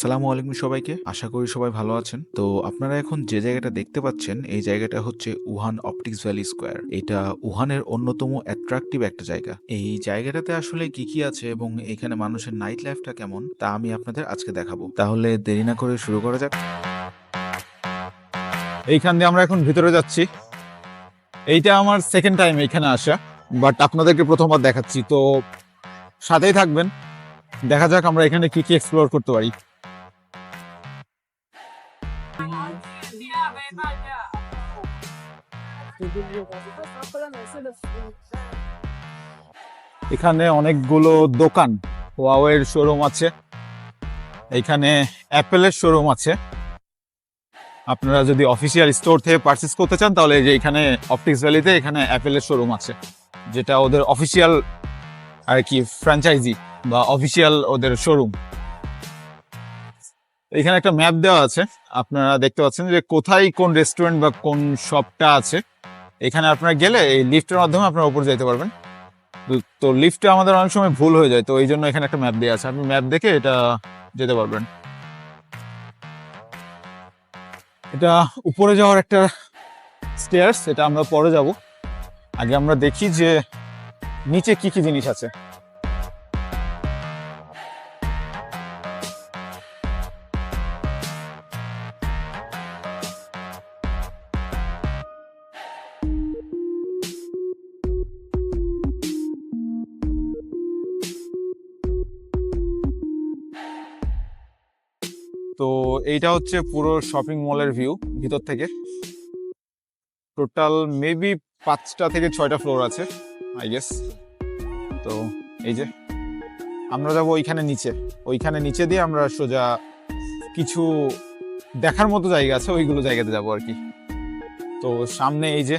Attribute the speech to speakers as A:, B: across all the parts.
A: আসসালামু আলাইকুম সবাইকে। আশা করি সবাই ভালো আছেন। তো আপনারা এখন যে জায়গাটা দেখতে পাচ্ছেন, এই জায়গাটা হচ্ছে উহান অপটিক্স ভ্যালি স্কোয়ার। এটা উহানের অন্যতম অ্যাট্রাকটিভ একটা জায়গা। এই জায়গাটাতে আসলে কি আছে এবং এখানে মানুষের নাইট লাইফটা কেমন, তা আমি আপনাদের আজকে দেখাবো। তাহলে দেরি না করে শুরু করা যাক।
B: এইখান দিয়ে আমরা এখন ভিতরে যাচ্ছি। এইটা আমার সেকেন্ড টাইম এখানে আসা, বাট আপনাদেরকে প্রথমবার দেখাচ্ছি, তো সাথেই থাকবেন। দেখা যাক আমরা এখানে কি কি এক্সপ্লোর করতে পারি। এখানে অনেকগুলো দোকান, ওয়াওয়ের শোরুম আছে, এখানে অ্যাপেলের শোরুম আছে। আপনারা যদি অফিসিয়াল স্টোর থেকে পারচেস করতে চান তাহলে এই যে এখানে অপটিক্স ভ্যালিতে এখানে অ্যাপেলের শোরুম আছে, যেটা ওদের অফিসিয়াল আর কি ফ্র্যাঞ্চাইজি বা অফিসিয়াল ওদের শোরুম। এখানে একটা ম্যাপ দেওয়া আছে, আপনারা দেখতে পাচ্ছেন যে কোথায় কোন রেস্টুরেন্ট বা কোন শপটা আছে। এখানে আপনারা গেলে এই লিফটের মাধ্যমে আপনারা উপরে যেতে পারবেন। তো লিফটে আমাদের অনেক সময় ভুল হয়ে যায়, তো এই জন্য এখানে একটা ম্যাপ দেওয়া আছে, আপনি ম্যাপ দেখে এটা যেতে পারবেন। এটা উপরে যাওয়ার একটা স্টেয়ার্স, এটা আমরা পরে যাব। আগে আমরা দেখি যে নিচে কি কি জিনিস আছে। তো এইটা হচ্ছে পুরো শপিং মলের ভিউ ভিতর থেকে। টোটাল মেবি 5টা থেকে 6টা ফ্লোর আছে আই গেস। তো এই যে আমরা যাবো ওইখানে নিচে দিয়ে আমরা সোজা কিছু দেখার মতো জায়গা আছে, ওইগুলো জায়গাতে যাবো আর কি। তো সামনে এই যে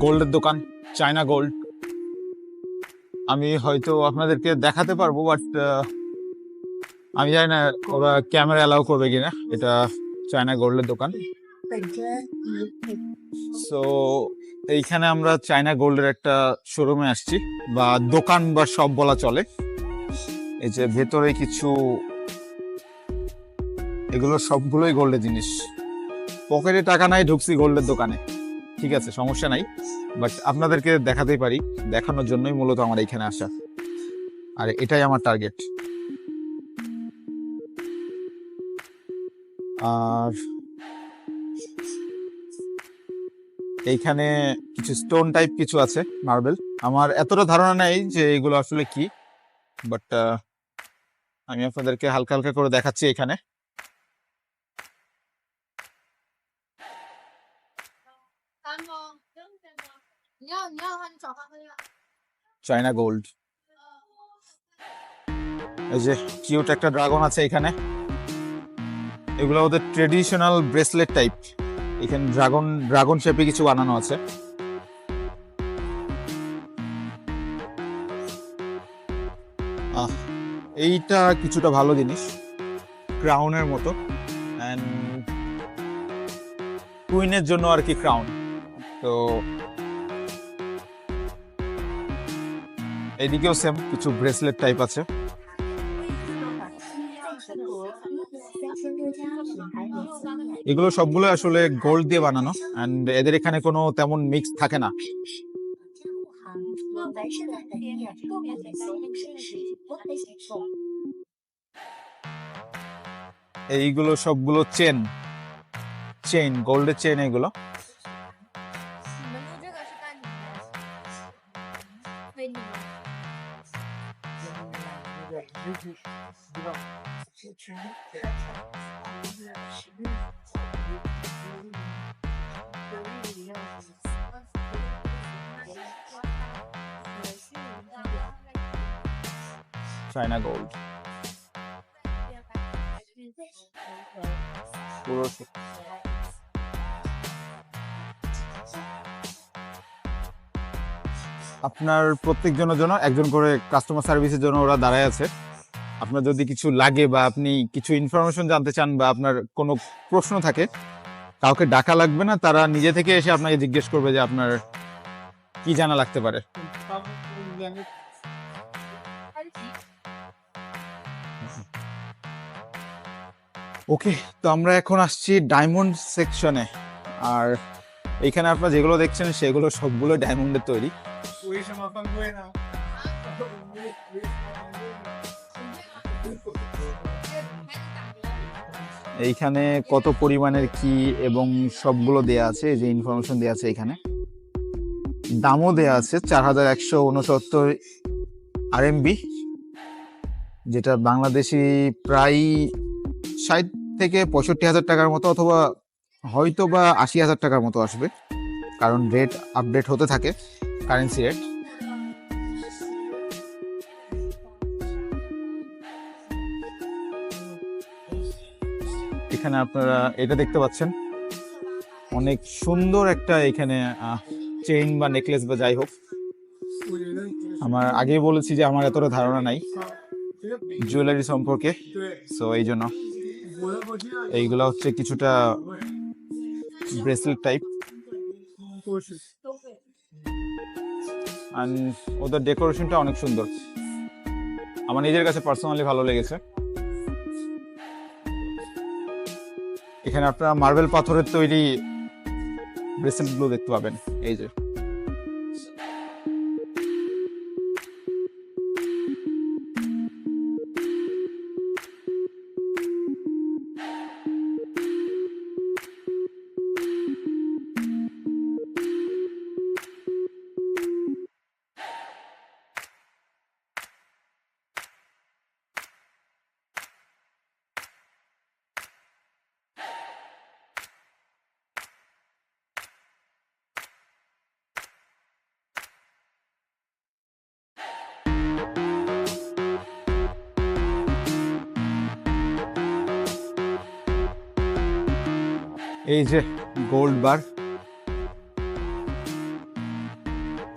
B: গোল্ডের দোকান, চায়না গোল্ড। আমি হয়তো আপনাদেরকে দেখাতে পারবো, বাট আমি জানি না ওরা ক্যামেরা অ্যালাউ করবে কিনা। এটা চায়না গোল্ডের দোকান। সো এইখানে আমরা চায়না গোল্ডের একটা শোরুমে আসছি, বা দোকান বা শপ বলা চলে। এই যে ভেতরে কিছু, এগুলো সবগুলোই গোল্ডের জিনিস। পকেটে টাকা নাই, ঢুকছি গোল্ডের দোকানে, ঠিক আছে, সমস্যা নাই, বাট আপনাদেরকে দেখাতেই পারি, দেখানোর জন্যই মূলত আমার এইখানে আসা, আর এটাই আমার টার্গেট। আর এইখানে কিছু স্টোন টাইপ কিছু আছে, মার্বেল। আমার এতটা ধারণা নেই যে এগুলো আসলে কি, বাট আমি আপনাদেরকে হালকা হালকা করে দেখাচ্ছি। এখানে চায়না গোল্ড, এই যে কিউট একটা ড্রাগন আছে এখানে। এগুলো ওদের ট্রেডিশনাল ব্রেসলেট টাইপ। এখানে ড্রাগন শেপে কিছু বানানো আছে। এইটা কিছুটা ভালো জিনিস, ক্রাউনের মতো, অ্যান্ড কুইনের জন্য আর কি ক্রাউন। তো এদিকেও সেম কিছু ব্রেসলেট টাইপ আছে। এগুলো সবগুলো আসলে গোল্ড দিয়ে বানানো, অ্যান্ড এদের এখানে কোনো তেমন মিক্স থাকে না। এইগুলো সবগুলো চেইন গোল্ডের চেইন এগুলো। চায়না গোল্ড পুরো। আপনার প্রত্যেকজনের জন্য একজন করে কাস্টমার সার্ভিসের জন্য ওরা দাঁড়ায় আছে। আপনার যদি কিছু লাগে বা আপনি কিছু ইনফরমেশন জানতে চান বা আপনার কোনো প্রশ্ন থাকে, কাউকে ডাকা লাগবে না, তারা নিজে থেকে এসে আপনাকে জিজ্ঞেস করবে যে আপনার কি জানা লাগতে পারে। ওকে, তো আমরা এখন আসছি ডায়মন্ড সেকশনে। আর এইখানে আপনারা যেগুলো দেখছেন সেগুলো সবগুলো ডায়মন্ডের তৈরি। এইখানে কত পরিমাণের কি এবং সবগুলো দেয়া আছে, এই যে ইনফরমেশন দেয়া আছে এখানে। দামও দেয়া আছে 4169 RMB, যেটা বাংলাদেশি প্রায় 60 থেকে 65,000 টাকার মতো, অথবা হয়তো বা 80,000 টাকার মতো আসবে, কারণ রেট আপডেট হতে থাকে, কারেন্সি রেট। এখানে আপনারা এটা দেখতে পাচ্ছেন, অনেক সুন্দর একটা এখানে চেইন বা নেকলেস বা যাই হোক। আমার আগেই বলেছি যে আমার এতটা ধারণা নাই জুয়েলারি সম্পর্কে, সো এই জন্য এইগুলা হচ্ছে কিছুটা ব্রেসলেট টাইপ। and ওদের ডেকোরেশনটা অনেক সুন্দর, আমার নিজের কাছে পার্সোনালি ভালো লেগেছে। এখানে আপনারা মার্বেল পাথরের তৈরি ব্রেসলেটগুলো দেখতে পাবেন, এই যে। এই যে গোল্ড বার,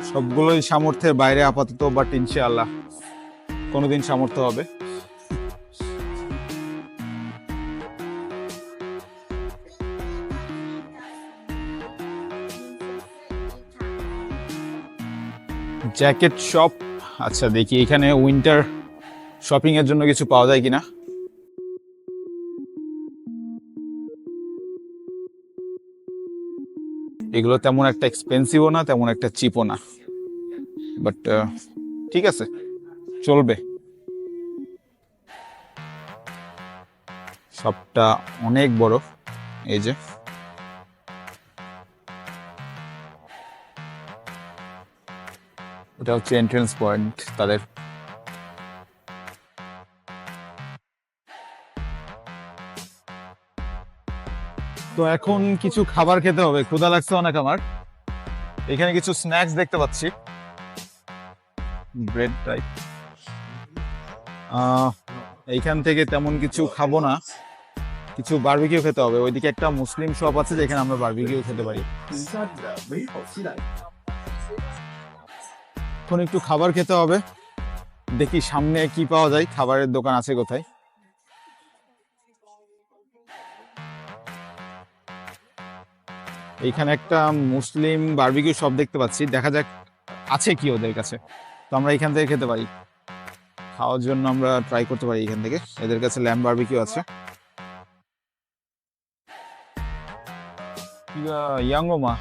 B: সবগুলোই সামর্থ্যের বাইরে আপাতত, বাট ইনশাআল্লাহ কোনোদিন সামর্থ্য হবে। জ্যাকেট শপ, আচ্ছা দেখি এখানে উইন্টার শপিং এর জন্য কিছু পাওয়া যায় কিনা। এগুলো তেমন একটা এক্সপেন্সিভও না, তেমন একটা চিপও না, বাট ঠিক আছে, চলবে। শপটা অনেক বড়, এই যে। এটা হচ্ছে এন্ট্রেন্স পয়েন্ট তাদের। তো এখন কিছু খাবার খেতে হবে, ক্ষুধা লাগছে অনেক আমার। এখানে কিছু স্ন্যাক্স দেখতে পাচ্ছি, ব্রেড টাইপ। এইখান থেকে তেমন কিছু খাবো না, কিছু বারবিকিউ খেতে হবে। ওইদিকে একটা মুসলিম শপ আছে যেখানে আমরা বারবিকিউ খেতে পারি। এখন একটু খাবার খেতে হবে, দেখি সামনে কি পাওয়া যায়, খাবারের দোকান আছে কোথায়। এইখানে একটা মুসলিম বারবিকিউ শপ দেখতে পাচ্ছি, দেখা যাক আছে কি ওদের কাছে। তো আমরা এখান থেকে খেতে পারি, খাওয়ার জন্য আমরা ট্রাই করতে পারি এখান থেকে। এদের কাছে ল্যাম্ব বারবিকিউ আছে। ইয়াংমা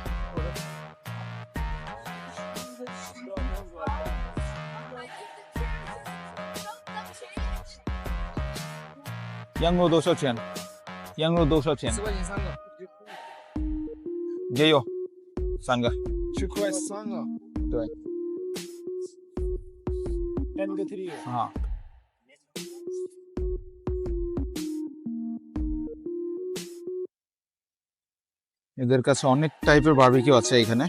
B: 羊肉多少钱？羊肉多少钱？
C: 10块钱3个，
B: 也有3个。
C: 10块3个，
B: 对，
C: 10个 trio。
B: 啊。এদের কাছে অনেক টাইপের বারবিকিউ আছে এখানে,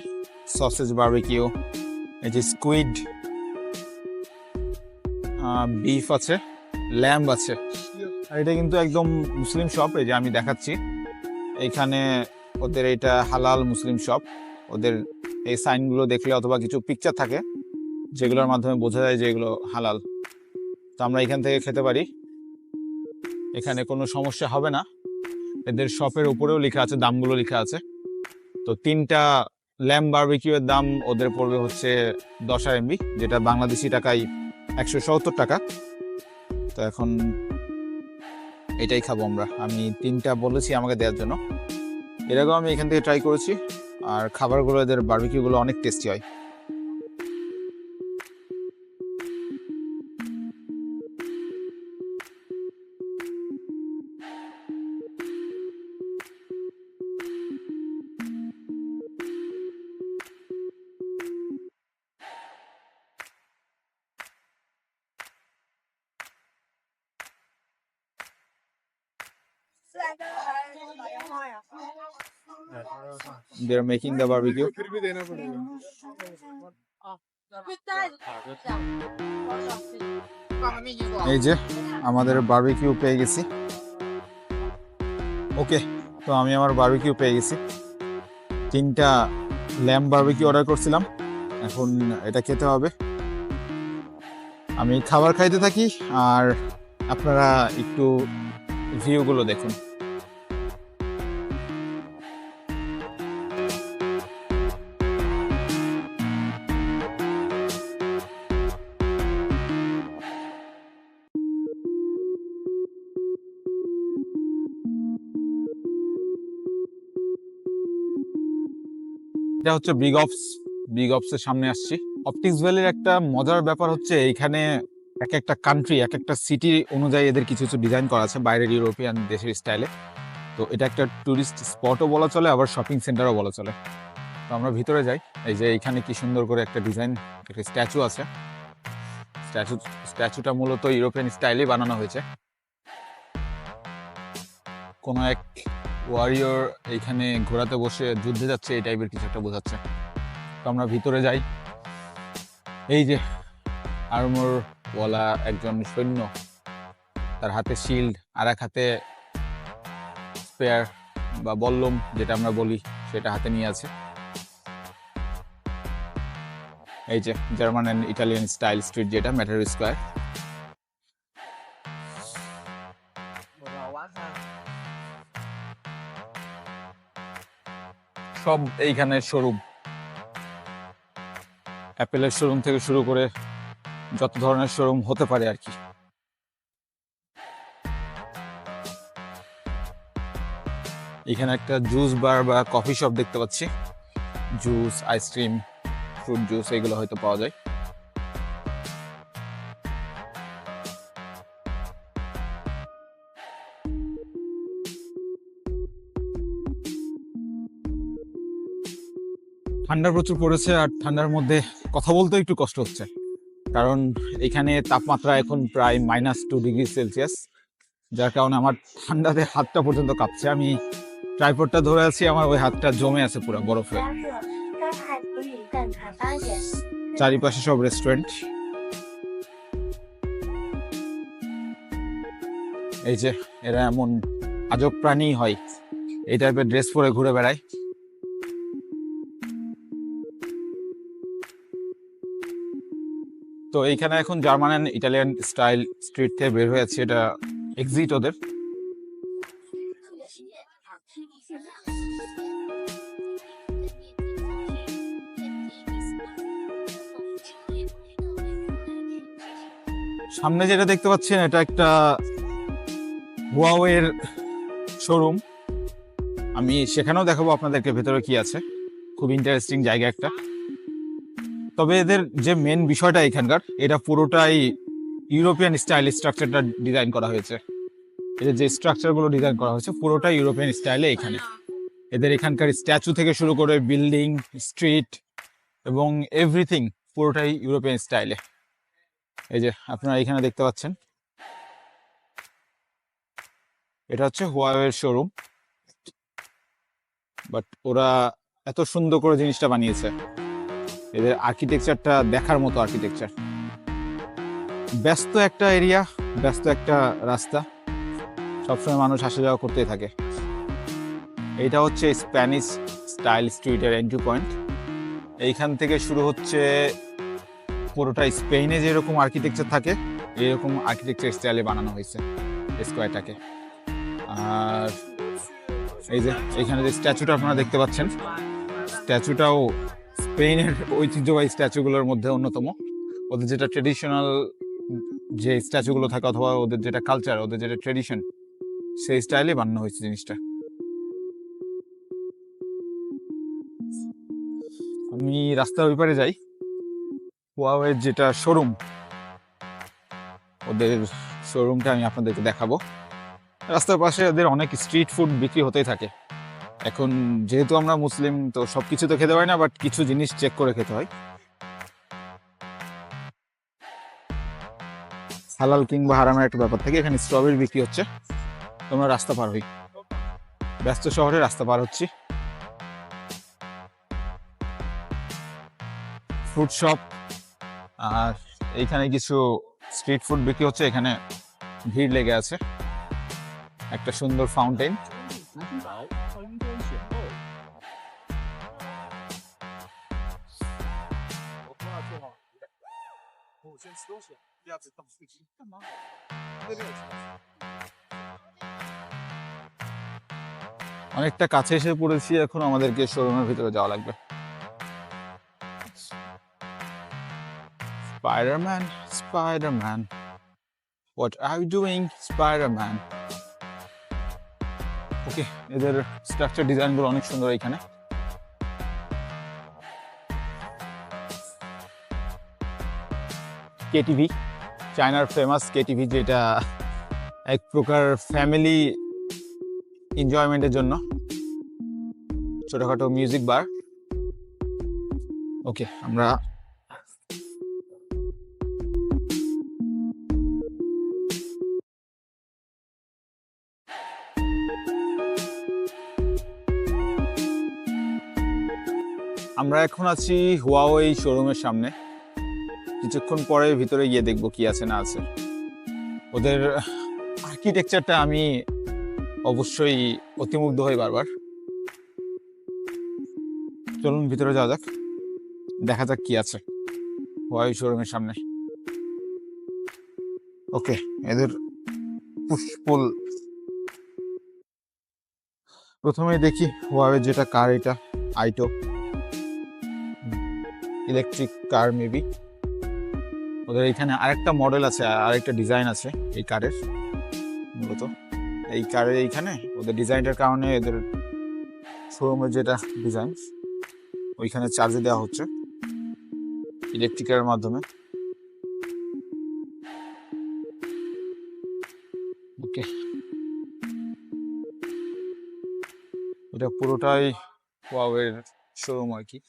B: সসেজ বারবিকিউ, এই যে স্কুইড, বিফ আছে, ল্যাম্ব আছে। আর এটা কিন্তু একদম মুসলিম শপ, এই যে আমি দেখাচ্ছি এইখানে ওদের এটা হালাল মুসলিম শপ। ওদের এই সাইনগুলো দেখলে অথবা কিছু পিকচার থাকে যেগুলোর মাধ্যমে বোঝা যায় যে এগুলো হালাল। তো আমরা এখান থেকে খেতে পারি, এখানে কোনো সমস্যা হবে না। এদের শপের উপরেও লেখা আছে, দামগুলো লেখা আছে। তো 3টা ল্যাম্ব বারবিকিউ এর দাম ওদের পড়বে হচ্ছে 10 RMB, যেটা বাংলাদেশি টাকায় 170 টাকা। তো এখন এটাই খাবো আমরা। আমি 3টা বলেছি আমাকে দেওয়ার জন্য। এর আগেও আমি এখান থেকে ট্রাই করেছি, আর খাবারগুলো এদের বারবিকিউগুলো অনেক টেস্টি হয়। They are making the barbecue.
C: फिर भी देना पड़ेगा।
B: এই যে আমাদের বারবিকিউ পেয়ে গেছি। ওকে, তো আমি আমার বারবিকিউ পেয়ে গেছি। 3টা ল্যাম্ব বারবিকিউ অর্ডার করছিলাম, এখন এটা খেতে হবে। আমি খাবার খাইতে থাকি আর আপনারা একটু ভিউগুলো দেখুন। এটা হচ্ছে বিগ অপসের সামনে আসছি। অপটিক্স ভ্যালির একটা মজার ব্যাপার হচ্ছে এইখানে এক একটা কান্ট্রি, এক একটা সিটি অনুযায়ী এদের কিছু কিছু ডিজাইন করা আছে বাইরের ইউরোপিয়ান দেশের স্টাইলে। তো এটা একটা টুরিস্ট স্পটও বলা চলে, আবার শপিং সেন্টারও বলা চলে। তো আমরা ভিতরে যাই। এই যে এইখানে কি সুন্দর করে একটা ডিজাইন, একটা স্ট্যাচু আছে। স্ট্যাচুটা মূলত ইউরোপিয়ান স্টাইলেই বানানো হয়েছে। কোনো এক ওয়ারিয়র এইখানে ঘোড়াতে বসে যুদ্ধে যাচ্ছে, এই টাইপের কিছু একটা বোঝাচ্ছে। তো আমরা ভিতরে যাই। এই যে আর্মর ওয়ালা একজন সৈন্য, তার হাতে শিল্ড আর এক হাতে স্পেয়ার বা বল্লম যেটা আমরা বলি, সেটা হাতে নিয়ে আছে। এই যে German and Italian style street, যেটা ম্যাটার স্কোয়ার। সব এইখানে শোরুম, অ্যাপেলের শোরুম থেকে শুরু করে যত ধরনের শোরুম হতে পারে আর কি। এখানে একটা জুস বার বা কফি শপ দেখতে পাচ্ছি। জুস, আইসক্রিম, ফ্রুট জুস এগুলো হয়তো পাওয়া যায়। ঠান্ডা প্রচুর পড়েছে, আর ঠান্ডার মধ্যে কথা বলতে একটু কষ্ট হচ্ছে, কারণ এখানে তাপমাত্রা এখন প্রায় -2°C, যার কারণে আমার ঠান্ডাতে হাতটা পর্যন্ত কাঁপছে। আমি ট্রাইপডটা ধরে আছি, আমার ওই হাতটা জমে আছে পুরো বরফে। চারিপাশে সব রেস্টুরেন্ট। এই যে এরা এমন আজব প্রাণী হয়, এই টাইপের ড্রেস পরে ঘুরে বেড়ায়। তো এইখানে এখন German and Italian style street থেকে বের হয়ে যাচ্ছে, এটা এক্সিট ওদের। সামনে যেটা দেখতে পাচ্ছেন এটা একটা হুয়াওয়ের শোরুম। আমি সেখানেও দেখাবো আপনাদেরকে ভেতরে কি আছে। খুব ইন্টারেস্টিং জায়গা একটা। তবে এদের যে মেন বিষয়টা এখানকার, এটা পুরোটাই ইউরোপিয়ান স্টাইল স্ট্রাকচারটা ডিজাইন করা হয়েছে। এদের যে স্ট্রাকচারগুলো ডিজাইন করা হয়েছে পুরোটাই ইউরোপিয়ান স্টাইলে। এখানে এদের এখানকার স্ট্যাচু থেকে শুরু করে বিল্ডিং, স্ট্রিট এবং এভরিথিং পুরোটাই ইউরোপিয়ান স্টাইলে। এই যে আপনারা এখানে দেখতে পাচ্ছেন, এটা হচ্ছে হুয়াওয়ের শোরুম। বাট ওরা এত সুন্দর করে জিনিসটা বানিয়েছে, এদের আর্কিটেকচারটা দেখার মতো আর্কিটেকচার। ব্যস্ত একটা এরিয়া, ব্যস্ত একটা রাস্তা, সবসময় মানুষ আসা যাওয়া করতেই থাকে। এইটা হচ্ছে স্প্যানিশ স্টাইল স্ট্রিটের এন্ট্রি পয়েন্ট। এইখান থেকে শুরু হচ্ছে পুরোটা স্পেনে যেরকম আর্কিটেকচার থাকে এরকম আর্কিটেকচার স্টাইলে বানানো হয়েছে স্কোয়ারটাকে। আর এই যে এখানে যে স্ট্যাচুটা আপনারা দেখতে পাচ্ছেন, স্ট্যাচুটাও স্পেনের ঐতিহ্যবাহী স্ট্যাচুগুলোর মধ্যে অন্যতম। ওদের যেটা ট্রেডিশনাল যে স্ট্যাচুগুলো থাকে, অথবা ওদের যেটা কালচার, ওদের যেটা ট্রেডিশন, সেই স্টাইলে বানানো হয়েছে জিনিসটা। আমি রাস্তার ওই পারে যাই, হুয়াওয়ের যেটা শোরুম, ওদের শোরুমটা আমি আপনাদেরকে দেখাবো। রাস্তার পাশে ওদের অনেক স্ট্রিট ফুড বিক্রি হতেই থাকে। এখন যেহেতু আমরা মুসলিম, তো সবকিছু তো খেতে হয় না, বাট কিছু জিনিস চেক করে খেতে হয়। হালাল কিংবা হারামের একটা ব্যাপার থাকে। এখানে স্ট্রবেরি বিক্রি হচ্ছে, তোমরা রাস্তা পার হই, ব্যস্ত শহরে রাস্তা পার হচ্ছি। ফুড শপ, আর এইখানে কিছু স্ট্রিট ফুড বিক্রি হচ্ছে। এখানে ভিড় লেগে আছে। একটা সুন্দর ফাউন্টেন। অনেকটা কাছে এসে পড়েছি, এখন আমাদেরকে শোরুমের ভিতরে যাওয়া লাগবে। Spiderman, Spiderman, what are you doing Spiderman. Okay, এদের স্ট্রাকচার ডিজাইনগুলো অনেক সুন্দর। এখানে কেটিভি, চায়নার ফেমাস কেটিভি, যেটা এক প্রকার ফ্যামিলি এনজয়মেন্টের জন্য ছোটখাটো মিউজিক বার। ওকে, আমরা এখন আছি হুয়াওয়েই শোরুমের সামনে। কিছুক্ষণ পরে ভিতরে গিয়ে দেখবো কি আছে না আছে। ওদের আর্কিটেকচারটা আমি অবশ্যই অতিমুগ্ধ হই বারবার। চলুন ভিতরে যাওয়া যাক, দেখা যাক কি আছে হুয়াওয়ে শোরুমের সামনে। ওকে, এদের পুষ্পল প্রথমে দেখি। হুয়াওয়ে যেটা কার, এটা আইটো ইলেকট্রিক কার মেবি। ওদের এখানে আরেকটা মডেল আছে, আরেকটা ডিজাইন আছে এই কারের। মূলত এই কারের এইখানে ওদের ডিজাইনটার কারণে এদের শোরুমের যেটা ডিজাইন, ওইখানে চার্জে দেওয়া হচ্ছে ইলেকট্রিকের মাধ্যমে। ওকে, এটা পুরোটাই হুয়াওয়ের শোরুম আর কি।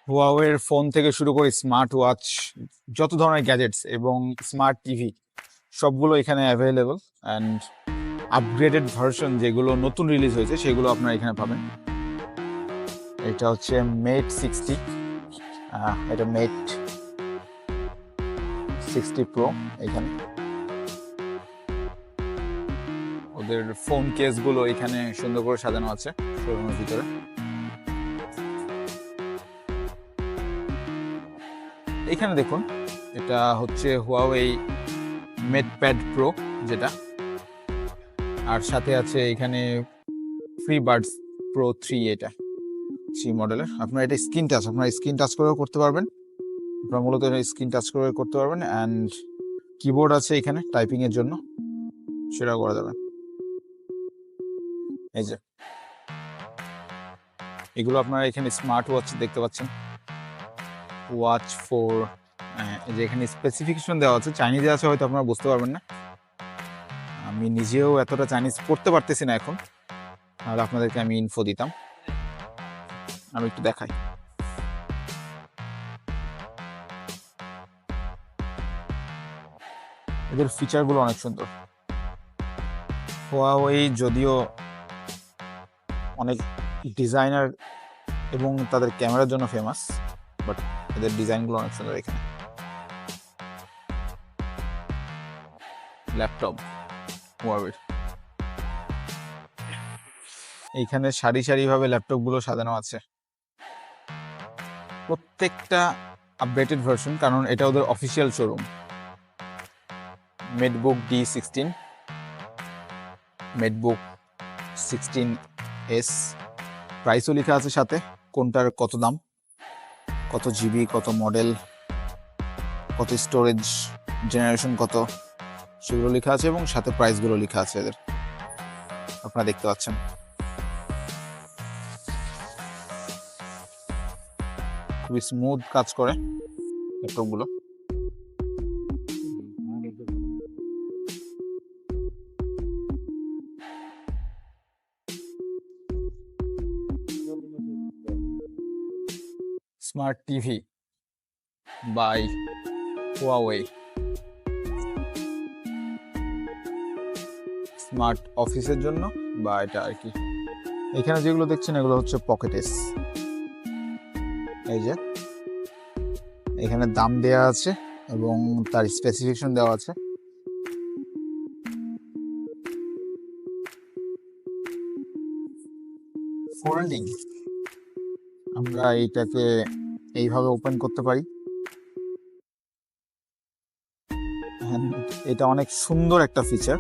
B: হুয়াওয়ের ফোন থেকে শুরু করে স্মার্ট ওয়াচ, যত ধরনের গ্যাজেটস এবং স্মার্ট টিভি সবগুলো এখানে অ্যাভেলেবল। অ্যান্ড আপগ্রেডেড ভার্সন যেগুলো নতুন রিলিজ হয়েছে সেগুলো আপনারা এখানে পাবেন। এটা হচ্ছে মেট 60, এটা মেট 60 প্রো। এখানে ওদের ফোন কেসগুলো এখানে সুন্দর করে সাজানো আছে শোরুমের ভিতরে। এখানে দেখুন, এটা হচ্ছে হুয়াওয়ে মেট প্যাড প্রো যেটা, আর সাথে আছে এখানে ফ্রি বাডস প্রো 3, এটা সেই মডেলের। আপনার এটা স্ক্রিন টাচ, আপনার স্ক্রিন টাচ করেও করতে পারবেন। আপনার মূলত স্ক্রিন টাচ করে করতে পারবেন। অ্যান্ড কিবোর্ড আছে এখানে টাইপিং এর জন্য, সেটাও করা যাবে। এই যে এগুলো আপনারা এখানে স্মার্ট ওয়াচ দেখতে পাচ্ছেন, ওয়াচ 4। যে এখানে স্পেসিফিকেশন দেওয়া আছে, চাইনিজে আছে, হয়তো আপনারা বুঝতে পারবেন না। আমি নিজেও এতটা চাইনিজ পড়তে পারতেছি না এখন, আর আপনাদেরকে আমি ইনফো দিতাম। আমি একটু দেখাই। এদের ফিচারগুলো অনেক সুন্দর। হুয়াওয়ে যদিও অনেক ডিজাইনার এবং তাদের ক্যামেরার জন্য ফেমাস, বাট এদের ডিজাইনগুলো অনেক সুন্দর। এখানে ল্যাপটপ হুয়াওয়ের, এইখানে সারি সারি ভাবে ল্যাপটপগুলো সাজানো আছে, প্রত্যেকটা আপডেটেড ভার্সন, কারণ এটা ওদের official showroom. MateBook D16, MateBook 16S, প্রাইসও লেখা আছে সাথে, কোনটার কত দাম, কত জিবি, কত মডেল, কত স্টোরেজ জেনারেশন কত সেগুলো লেখা আছে এবং সাথে প্রাইসগুলো লেখা আছে এদের, আপনারা দেখতে পাচ্ছেন। খুবই স্মুথ কাজ করে ল্যাপটপগুলো। Smart TV by Huawei, smart অফিসের জন্য বা এটা আর কি। এখানে যেগুলো দেখছেন এগুলো হচ্ছে পকেট এস। এই যে এখানে দাম দেয়া আছে এবং তার স্পেসিফিকেশন দেওয়া আছে। ফোল্ডিং, আমরা এইটাকে এইভাবে ওপেন করতে পারি। এটা অনেক সুন্দর একটা ফিচার।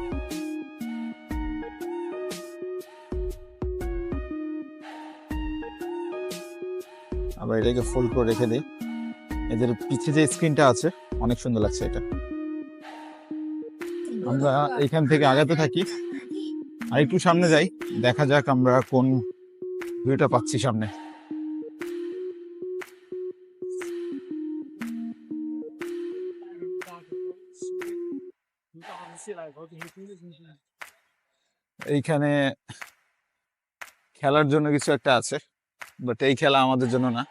B: আবার এটাকে ফোল্ড করে রেখে দিই। এদের পিছে যে স্ক্রিনটা আছে অনেক সুন্দর লাগছে এটা। আমরা এখান থেকে আগাতে থাকি, আর একটু সামনে যাই, দেখা যাক আমরা কোন ভিউটা পাচ্ছি সামনে। এইখানে খেলার জন্য কিছু একটা আছে, বাট এই খেলা আমাদের জন্য না।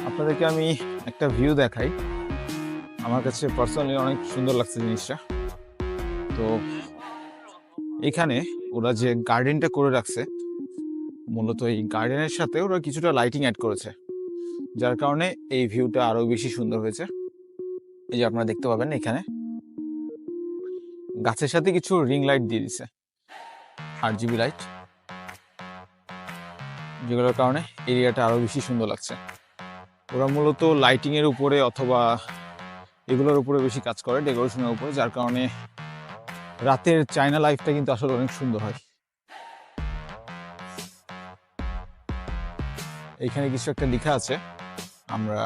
B: আপনাদেরকে আমি একটা ভিউ দেখাই, আমার কাছে পার্সোনালি অনেক সুন্দর লাগছে জিনিসটা। তো এখানে ওরা যে গার্ডেনটা করে রাখছে, মূলত এই গার্ডেনের সাথে ওরা কিছুটা লাইটিং অ্যাড করেছে, যার কারণে এই ভিউটা আরো বেশি সুন্দর হয়েছে। এই যে আপনারা দেখতে পাবেন এখানে গাছের সাথে কিছু রিং লাইট দিয়ে দিছে, RGB লাইট, যেগুলোর কারণে এরিয়াটা আরো বেশি সুন্দর লাগছে। ওরা মূলত লাইটিং এর উপরে অথবা এগুলোর উপরে বেশি কাজ করে, ডেকোরেশনের উপরে, যার কারণে রাতের চায়না লাইফটা কিন্তু আসলে অনেক সুন্দর হয়। এইখানে কিছু একটা লেখা আছে আমরা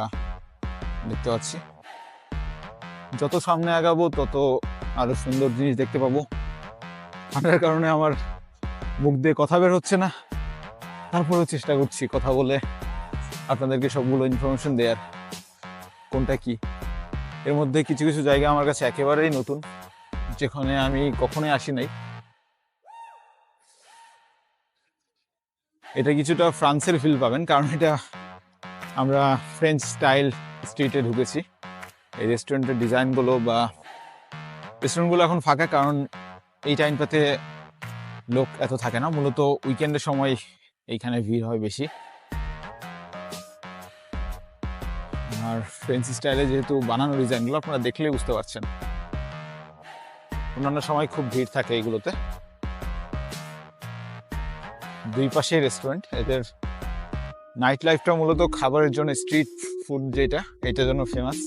B: দেখতে পাচ্ছি। যত সামনে আগাবো তত আরো সুন্দর জিনিস দেখতে পাবো। ঠান্ডার কারণে আমার মুখ দিয়ে কথা বের হচ্ছে না, তারপরেও চেষ্টা করছি কথা বলে আপনাদেরকে সবগুলো ইনফরমেশন দেওয়ার, কোনটা কি। এর মধ্যে কিছু কিছু জায়গা আমার কাছে একেবারেই নতুন, যেখানে আমি কখনোই আসি নাই। এটা কিছুটা ফ্রান্সের ফিল পাবেন, কারণ এটা আমরা ফ্রেঞ্চ স্টাইল স্ট্রিটে ঢুকেছি। এই রেস্টুরেন্টের ডিজাইনগুলো বা রেস্টুরেন্টগুলো এখন ফাঁকা, কারণ এই টাইমটাতে লোক এত থাকে না, মূলত উইকেন্ডের সময় এইখানে ভিড় হয় বেশি। আর ফ্রেঞ্চ স্টাইলে যেহেতু বানানো ডিজাইনগুলো আপনারা দেখলেই বুঝতে পারছেন, অন্যান্য সময় খুব ভিড় থাকে এইগুলোতে। দুই পাশেই রেস্টুরেন্ট। এদের নাইট লাইফটা মূলত খাবারের জন্য, স্ট্রিট ফুড যেটা, এটার জন্য ফেমাস।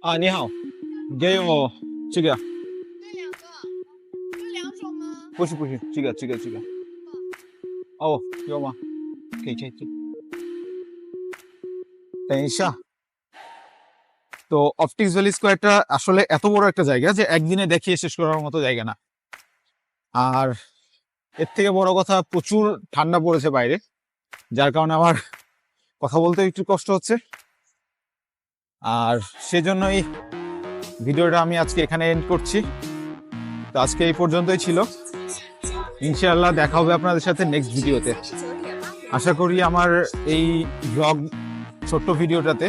B: 啊，你好，给我这个，
D: 这两个，这两种吗？
B: 不是，这个。哦，有吗？可以。等一下তো অপটিক্স ভ্যালি স্কোয়ারটা আসলে এত বড় একটা জায়গা যে একদিনে দেখিয়ে শেষ করার মতো জায়গা না। আর এর থেকে বড় কথা প্রচুর ঠান্ডা পড়েছে বাইরে, যার কারণে আমার কথা বলতে একটু কষ্ট হচ্ছে। আর সেজন্যই ভিডিওটা আমি আজকে এখানে এন্ড করছি। তো আজকে এই পর্যন্তই ছিল, ইনশাআল্লাহ দেখা হবে আপনাদের সাথে নেক্সট ভিডিওতে। আশা করি আমার এই ব্লগ ছোট্ট ভিডিওটাতে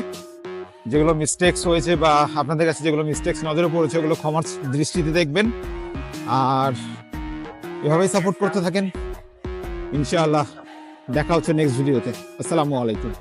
B: যেগুলো মিস্টেক্স হয়েছে বা আপনাদের কাছে যেগুলো মিস্টেক্স নজরে পড়েছে ওগুলো ক্ষমার দৃষ্টিতে দেখবেন, আর এভাবেই সাপোর্ট করতে থাকেন। ইনশাআল্লাহ দেখা হচ্ছে নেক্সট ভিডিওতে। আসসালামু আলাইকুম।